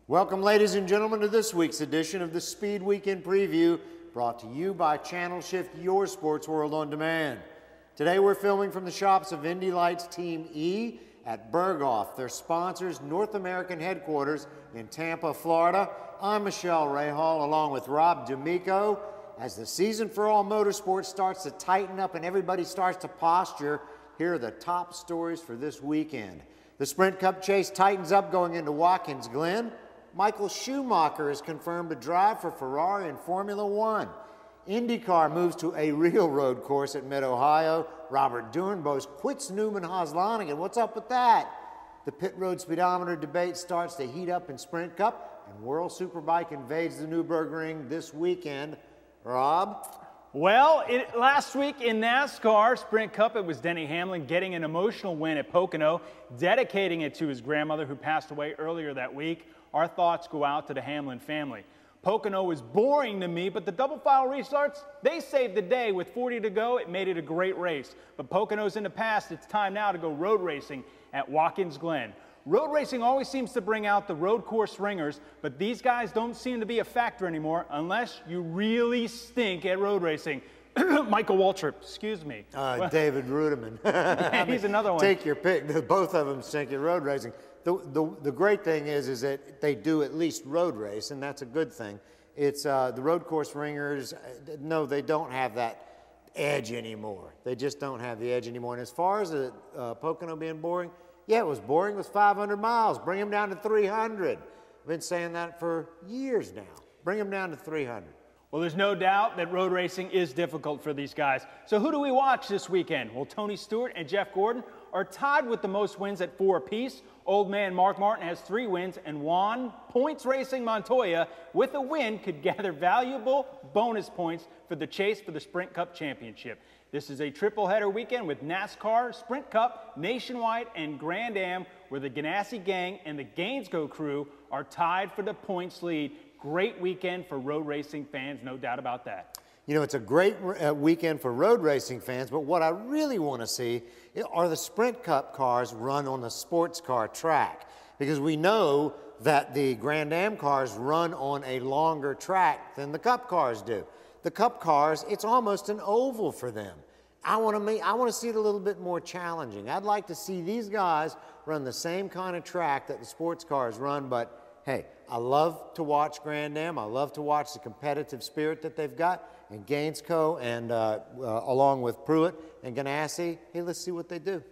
Welcome, ladies and gentlemen, to this week's edition of the Speed Weekend Preview, brought to you by ChannelShift, your sports world on demand. Today we're filming from the shops of Indy Lights Team E at Berghoff, their sponsors' North American headquarters in Tampa, Florida. I'm Michele Rahal, along with Rob D'Amico. As the season for all motorsports starts to tighten up and everybody starts to posture, here are the top stories for this weekend. The Sprint Cup chase tightens up going into Watkins Glen. Michael Schumacher is confirmed to drive for Ferrari in Formula One. IndyCar moves to a real road course at Mid-Ohio. Robert Doornbos quits Newman-Haas-Lanigan. What's up with that? The pit road speedometer debate starts to heat up in Sprint Cup, and World Superbike invades the Nürburgring this weekend. Rob? Well, last week in NASCAR Sprint Cup, it was Denny Hamlin getting an emotional win at Pocono, dedicating it to his grandmother who passed away earlier that week. Our thoughts go out to the Hamlin family. Pocono was boring to me, but the double file restarts, they saved the day. With 40 to go, it made it a great race. But Pocono's in the past. It's time now to go road racing at Watkins Glen. Road racing always seems to bring out the road course ringers, but these guys don't seem to be a factor anymore unless you really stink at road racing. Michael Waltrip, excuse me. David Rudiman. He's another one. Take your pick. Both of them stink at road racing. The great thing is that they do at least road race, and that's a good thing. It's the road course ringers, no, they don't have that edge anymore. They just don't have the edge anymore. And as far as the Pocono being boring, yeah, it was boring. It was 500 miles. Bring them down to 300. I've been saying that for years now. Bring them down to 300. Well, there's no doubt that road racing is difficult for these guys. So who do we watch this weekend? Well, Tony Stewart and Jeff Gordon are tied with the most wins at 4 apiece. Old man Mark Martin has 3 wins, and Juan Points Racing Montoya, with a win, could gather valuable bonus points for the chase for the Sprint Cup Championship. This is a triple-header weekend with NASCAR, Sprint Cup, Nationwide, and Grand Am, where the Ganassi gang and the Gainesco crew are tied for the points lead. Great weekend for road racing fans, no doubt about that. You know, it's a great weekend for road racing fans, but what I really want to see are the Sprint Cup cars run on the sports car track, because we know that the Grand Am cars run on a longer track than the Cup cars do. The Cup cars, it's almost an oval for them. I want to see it a little bit more challenging. I'd like to see these guys run the same kind of track that the sports cars run, but hey, I love to watch Grand Am. I love to watch the competitive spirit that they've got. And Gainesco, and along with Pruitt and Ganassi, hey, let's see what they do.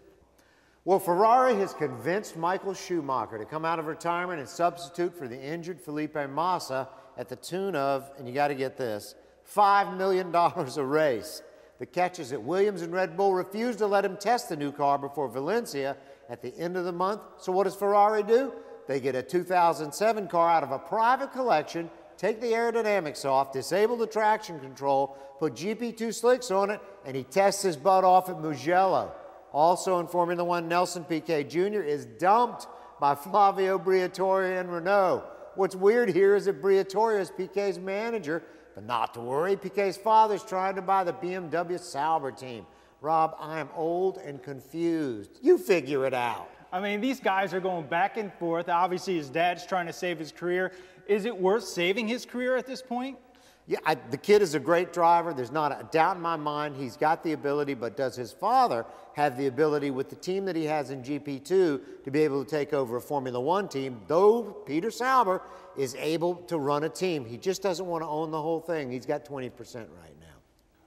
Well, Ferrari has convinced Michael Schumacher to come out of retirement and substitute for the injured Felipe Massa at the tune of, and you got to get this, $5 million a race. The catch is that Williams and Red Bull refused to let him test the new car before Valencia at the end of the month. So what does Ferrari do? They get a 2007 car out of a private collection, take the aerodynamics off, disable the traction control, put GP2 slicks on it, and he tests his butt off at Mugello. Also in Formula One, Nelson Piquet Jr. is dumped by Flavio Briatore and Renault. What's weird here is that Briatore is Piquet's manager, but not to worry, Piquet's father's trying to buy the BMW Sauber team. Rob, I am old and confused. You figure it out. I mean, these guys are going back and forth. Obviously, his dad's trying to save his career. Is it worth saving his career at this point? Yeah, the kid is a great driver. There's not a doubt in my mind he's got the ability, but does his father have the ability with the team that he has in GP2 to be able to take over a Formula One team, though Peter Sauber is able to run a team. He just doesn't want to own the whole thing. He's got 20% right now.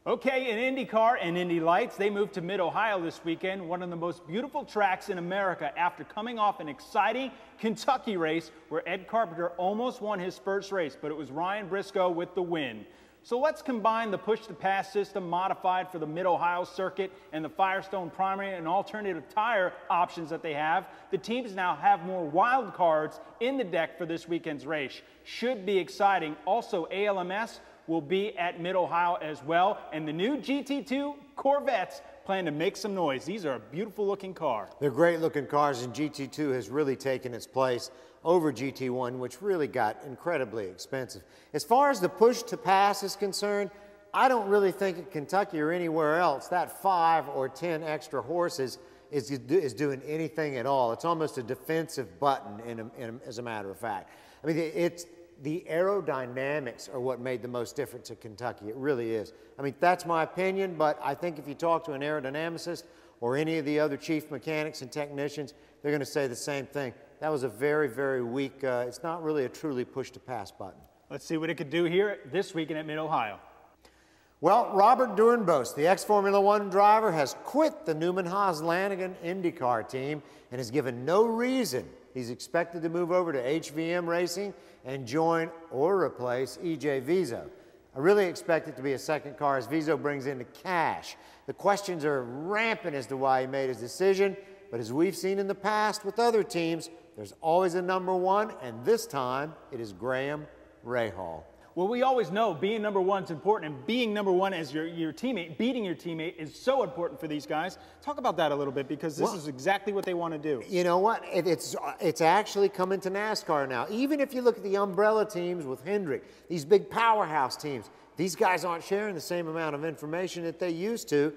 Okay, in IndyCar and Indy Lights, they moved to Mid-Ohio this weekend, one of the most beautiful tracks in America, after coming off an exciting Kentucky race where Ed Carpenter almost won his first race, but it was Ryan Briscoe with the win. So let's combine the push-to-pass system modified for the Mid-Ohio circuit and the Firestone primary and alternative tire options that they have. The teams now have more wild cards in the deck for this weekend's race. Should be exciting. Also, ALMS will be at Mid-Ohio as well, and the new GT2 Corvettes plan to make some noise. These are a beautiful looking car. They're great looking cars, and GT2 has really taken its place over GT1, which really got incredibly expensive. As far as the push to pass is concerned, I don't really think at Kentucky or anywhere else that 5 or 10 extra horses is doing anything at all. It's almost a defensive button, as a matter of fact. I mean, it's the aerodynamics are what made the most difference at Kentucky. It really is. I mean, that's my opinion, but I think if you talk to an aerodynamicist or any of the other chief mechanics and technicians, they're going to say the same thing. That was a very, very weak, it's not really a truly push-to-pass button. Let's see what it could do here this weekend at Mid-Ohio. Well, Robert Durenbos, the ex-Formula One driver, has quit the Newman-Haas-Lanigan IndyCar team and has given no reason. He's expected to move over to HVM Racing and join or replace E.J. Vizo. I really expect it to be a second car as Vizo brings in the cash. The questions are rampant as to why he made his decision, but as we've seen in the past with other teams, there's always a number one, and this time it is Graham Rahal. Well, we always know being number one is important, and being number one as your teammate, beating your teammate, is so important for these guys. Talk about that a little bit, because this is exactly what they want to do. You know what? It's actually coming to NASCAR now. Even if you look at the umbrella teams with Hendrick, these big powerhouse teams, these guys aren't sharing the same amount of information that they used to.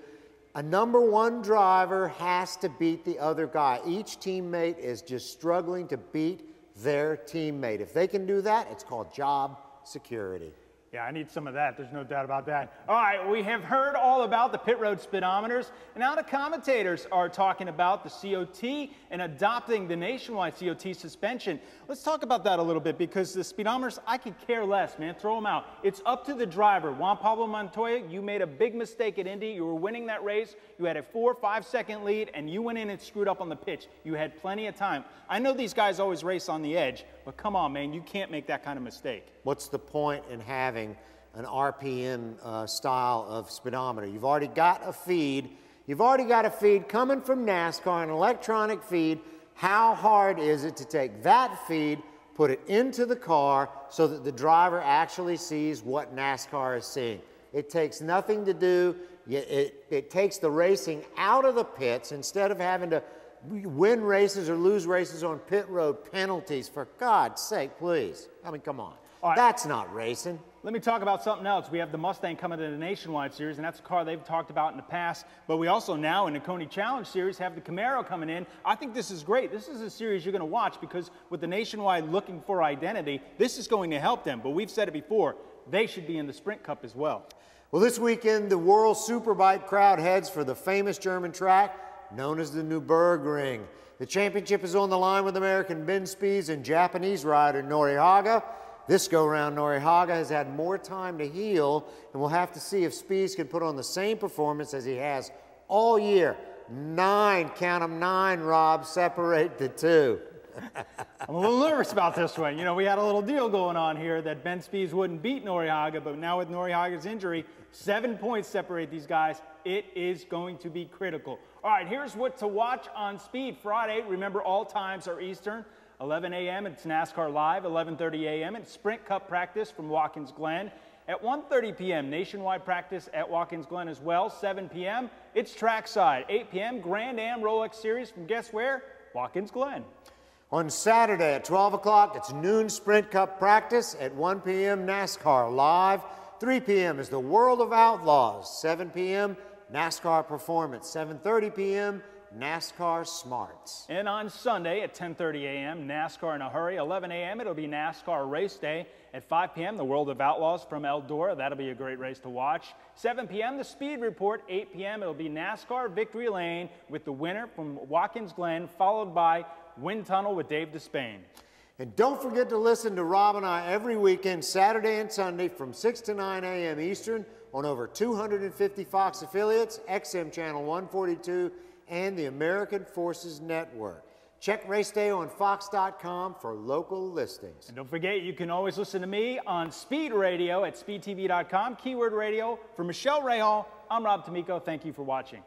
A number one driver has to beat the other guy. Each teammate is just struggling to beat their teammate. If they can do that, it's called job security. Yeah, I need some of that. There's no doubt about that. All right, we have heard all about the pit road speedometers, and now the commentators are talking about the COT and adopting the nationwide COT suspension. Let's talk about that a little bit, because the speedometers, I could care less, man. Throw them out. It's up to the driver. Juan Pablo Montoya, you made a big mistake at Indy. You were winning that race. You had a 4 or 5 second lead, and you went in and screwed up on the pitch. You had plenty of time. I know these guys always race on the edge, but come on, man, you can't make that kind of mistake. What's the point in having an RPM style of speedometer? You've already got a feed. You've already got a feed coming from NASCAR, an electronic feed. How hard is it to take that feed, put it into the car so that the driver actually sees what NASCAR is seeing? It takes nothing to do. It takes the racing out of the pits instead of having to win races or lose races on pit road penalties. For God's sake, please. I mean, come on. All right. That's not racing. Let me talk about something else. We have the Mustang coming to the Nationwide Series, and that's a car they've talked about in the past. But we also now in the Coney Challenge Series have the Camaro coming in. I think this is great. This is a series you're going to watch, because with the Nationwide looking for identity, this is going to help them. But we've said it before, they should be in the Sprint Cup as well. Well, this weekend, the World Superbike crowd heads for the famous German track known as the Nürburgring. The championship is on the line with American Ben Spies and Japanese rider Norihaga. This go-round, Norihaga has had more time to heal, and we'll have to see if Spies can put on the same performance as he has all year. 9, count them 9, Rob, separate the 2. I'm a little nervous about this one. You know, we had a little deal going on here that Ben Spies wouldn't beat Norihaga, but now with Norihaga's injury, 7 points separate these guys. It is going to be critical. All right, here's what to watch on Speed Friday. Remember, all times are Eastern. 11 a.m. it's NASCAR Live. 11:30 a.m. it's Sprint Cup practice from Watkins Glen. At 1:30 p.m. nationwide practice at Watkins Glen as well. 7 p.m. it's trackside. 8 p.m. Grand Am Rolex Series from guess where? Watkins Glen. On Saturday at 12 o'clock, it's noon Sprint Cup practice. At 1 p.m. NASCAR Live. 3 p.m. is the World of Outlaws. 7 p.m. NASCAR Performance. 7:30 p.m. NASCAR Smarts. And on Sunday at 10:30 a.m., NASCAR in a Hurry. 11 a.m., it'll be NASCAR Race Day. At 5 p.m., the World of Outlaws from Eldora. That'll be a great race to watch. 7 p.m., the Speed Report. 8 p.m., it'll be NASCAR Victory Lane with the winner from Watkins Glen, followed by Wind Tunnel with Dave Despain. And don't forget to listen to Rob and I every weekend, Saturday and Sunday from 6 to 9 a.m. Eastern on over 250 Fox affiliates, XM Channel 142, and the American Forces Network. Check Race Day on Fox.com for local listings. And don't forget, you can always listen to me on Speed Radio at SpeedTV.com, keyword radio. For Michele Rahal, I'm Rob D'Amico. Thank you for watching.